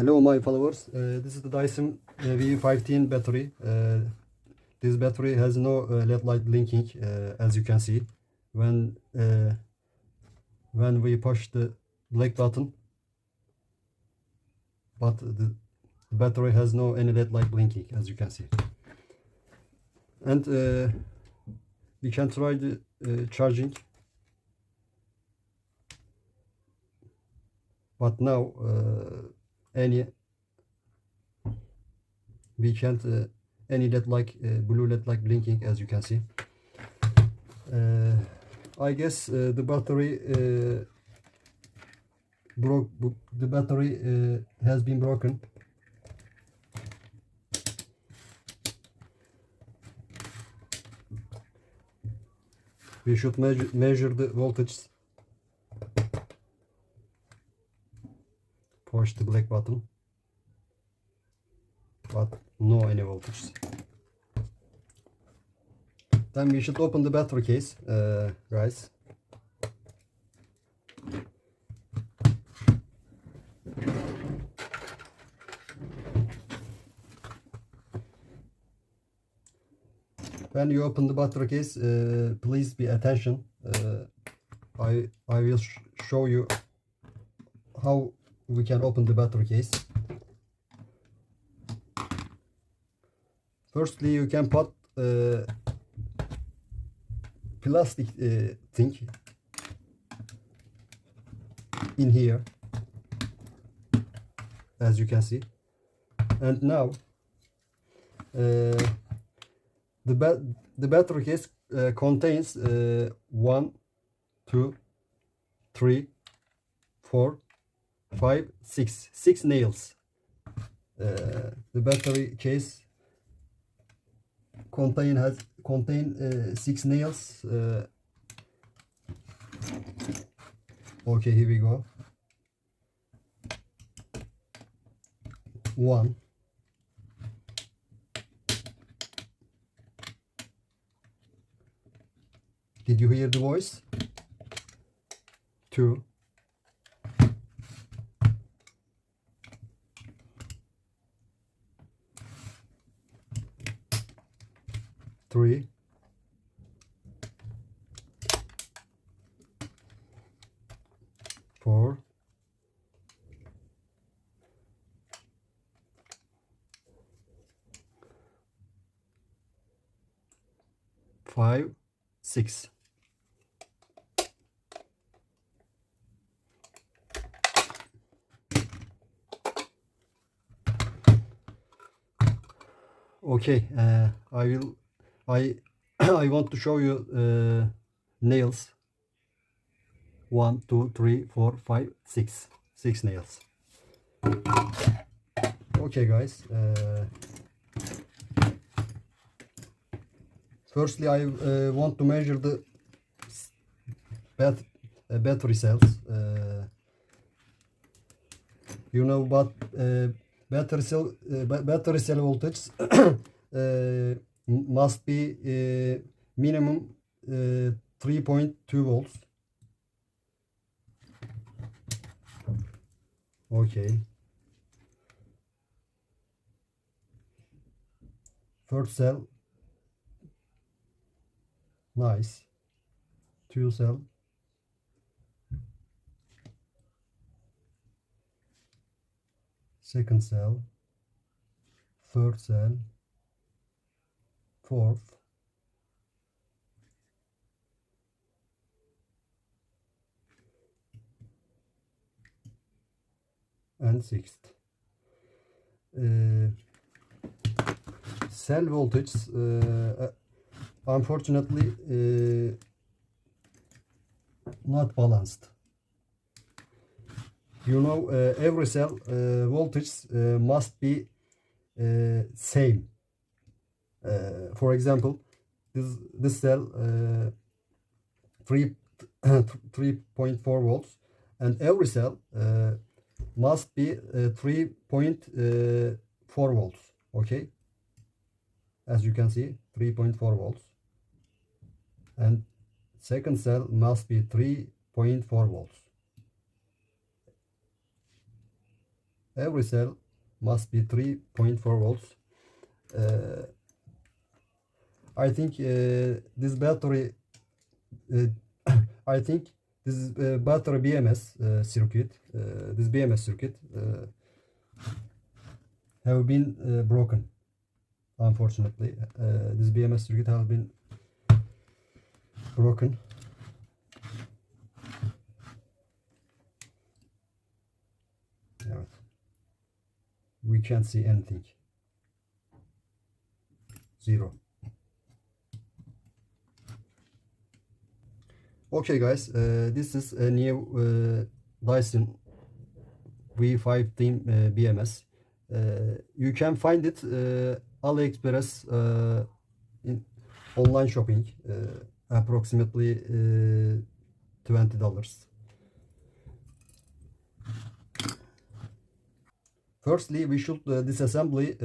Hello my followers, this is the Dyson V15 battery. This battery has no LED light blinking, as you can see. When we push the black button, but the battery has no any LED light blinking, as you can see. And we can try the charging, but now we can't any LED like blue LED like blinking, as you can see. I guess the battery the battery has been broken. We should measure the voltage. Push the black button, but no any voltage. Then we should open the battery case, guys. When you open the battery case, please be attention. I will show you how we can open the battery case. Firstly, you can put plastic thing in here, as you can see. And now the battery case contains 1, 2, 3, 4, 5, 6 nails. The battery case contain 6 nails. Okay, here we go. 1, 'Did you hear the voice? 2, 3, 4, 5, 6. Okay, I want to show you nails. 1, 2, 3, 4, 5, 6 nails. Okay, guys. Firstly, I want to measure the battery cells. You know, but battery cell voltage must be minimum 3.2 volts. Okay. First cell, nice. 2 cell. Second cell, third cell, fourth, and sixth. Cell voltage, unfortunately, not balanced. You know, every cell voltage must be same. For example, this cell 3.4 volts, and every cell must be 3.4 volts. Okay, as you can see, 3.4 volts, and second cell must be 3.4 volts. Every cell must be 3.4 volts. Uh, I think this battery, uh, I think this is battery BMS circuit. This BMS circuit have been broken. Unfortunately, this BMS circuit has been broken. Evet. We can't see anything. Zero. Okay, guys, this is a new Dyson V5 theme BMS. You can find it AliExpress in online shopping, approximately $20. Firstly, we should disassembly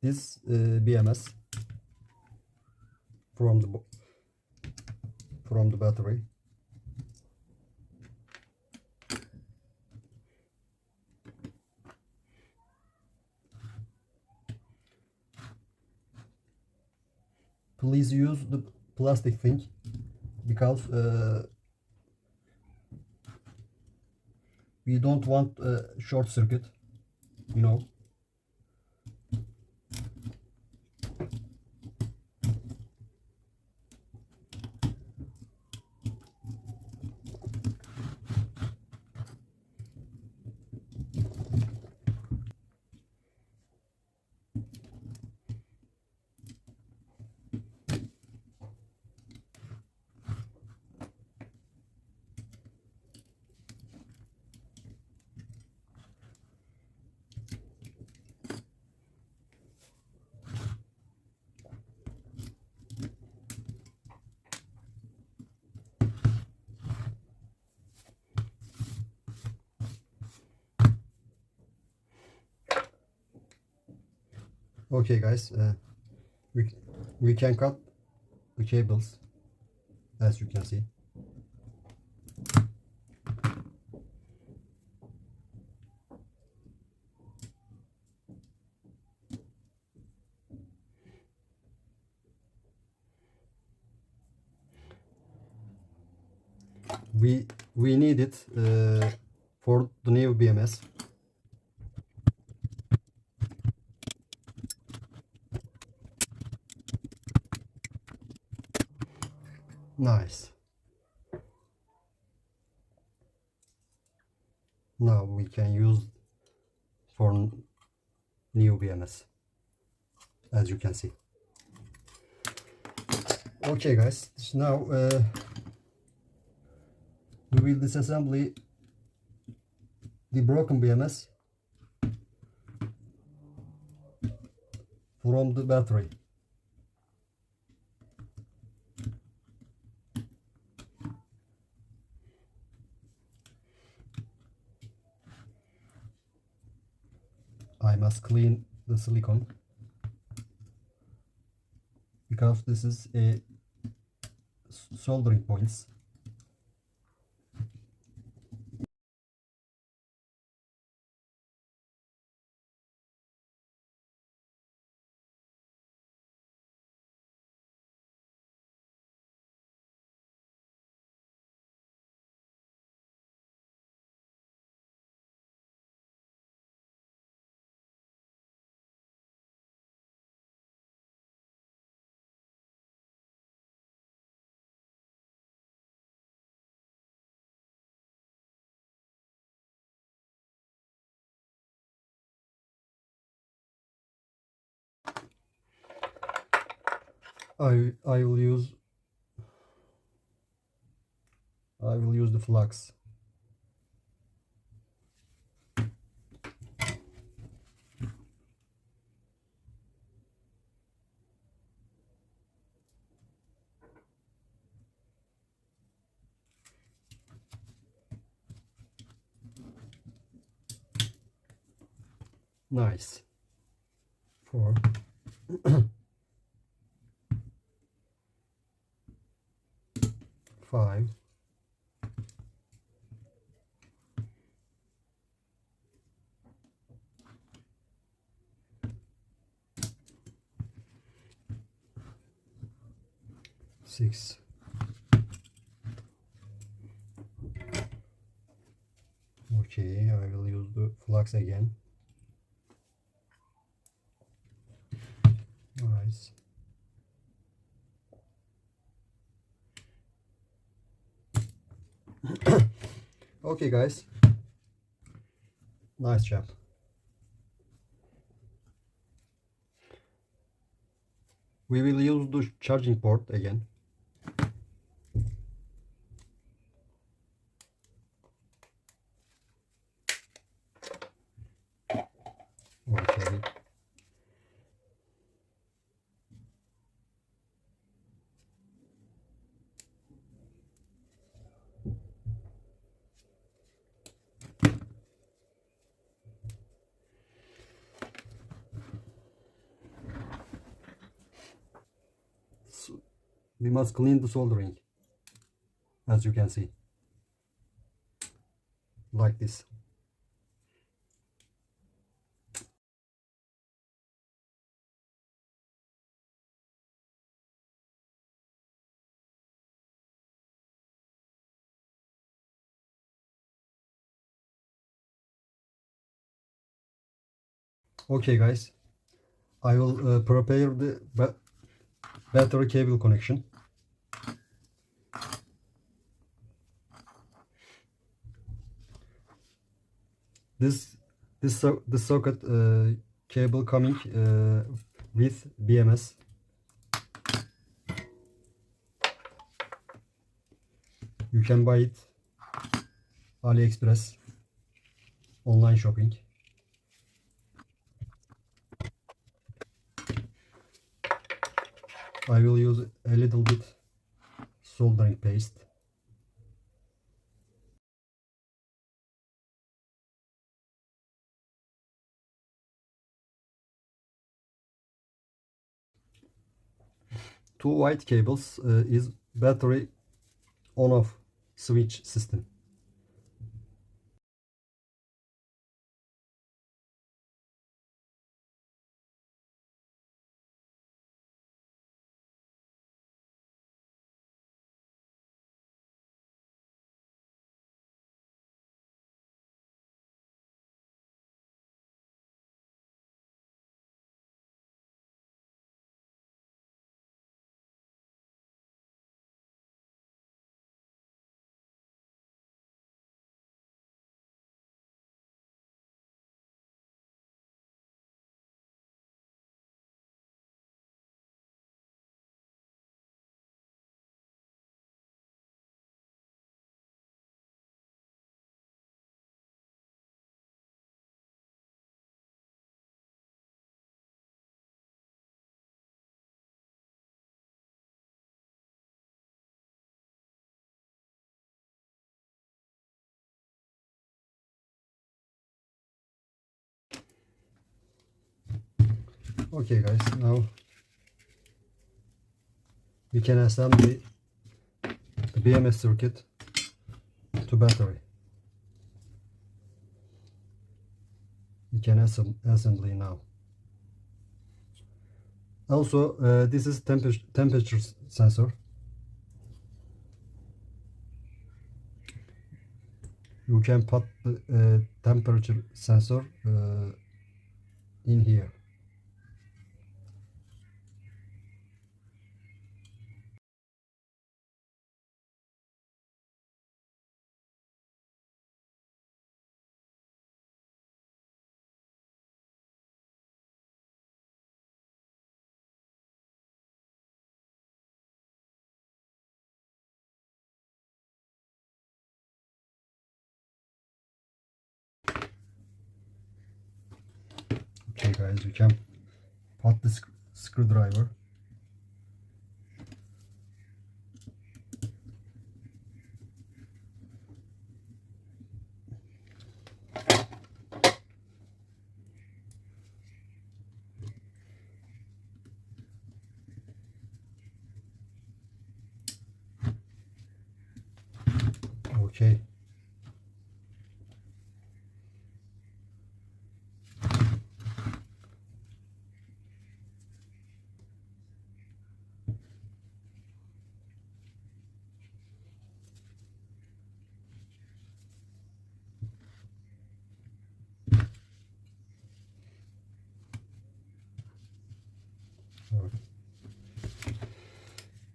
this BMS from the battery. Please use the plastic thing because we don't want a short circuit, you know. Okay, guys, we, we can cut the cables, as you can see. We need it for the new BMS. Nice. Now we can use for new BMS, as you can see. Okay, guys, now we will disassemble the broken BMS from the battery. I must clean the silicone because this is a soldering points. I will use the flux. Nice. 4. 5. 6. Okay, I will use the flux again. Nice. Okay, guys. Nice job. We will use the charging port again. Okay. So we must clean the soldering, as you can see, like this. Okay, guys. I will prepare the battery cable connection. This the socket cable coming with BMS. You can buy it AliExpress online shopping. I will use a little bit soldering paste. Two white cables is battery on-off switch system. Okay, guys, now we can assemble the BMS circuit to battery. We can assembly now. Also, this is temperature sensor. You can put the temperature sensor in here. Okay, guys, you can put the screwdriver. Okay.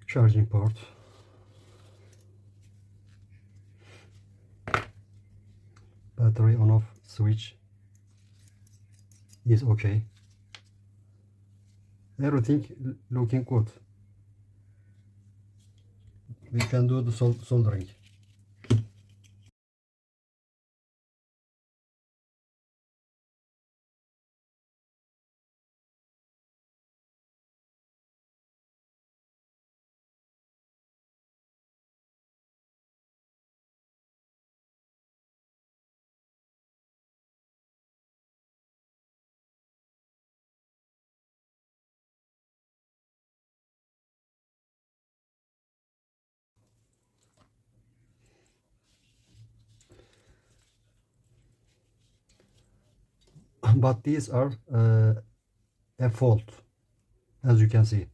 Charging port. Battery on off switch is okay. Everything looking good. We can do the soldering. But these are a fault, as you can see.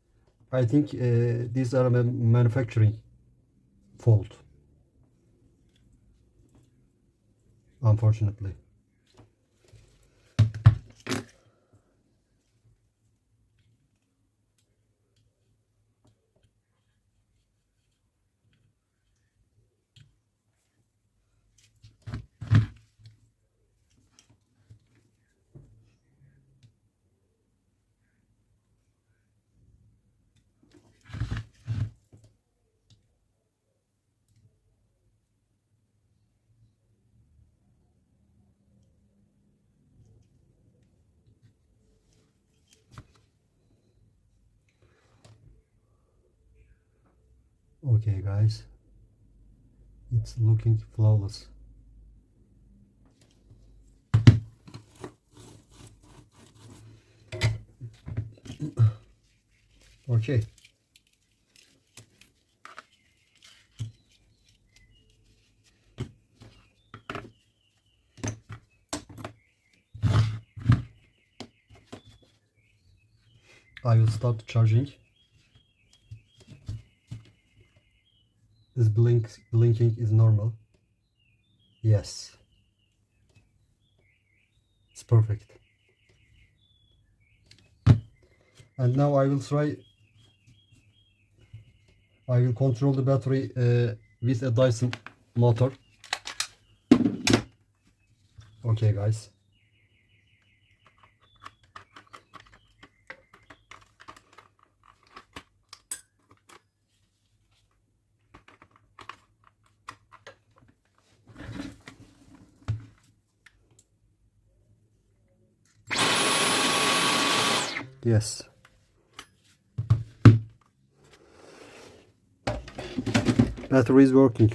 I think these are a manufacturing fault, unfortunately. Okay, guys, it's looking flawless. Okay. I will start charging. This blinking is normal. Yes, it's perfect. And now I will control the battery with a Dyson motor. Okay, guys. Yes. Battery is working.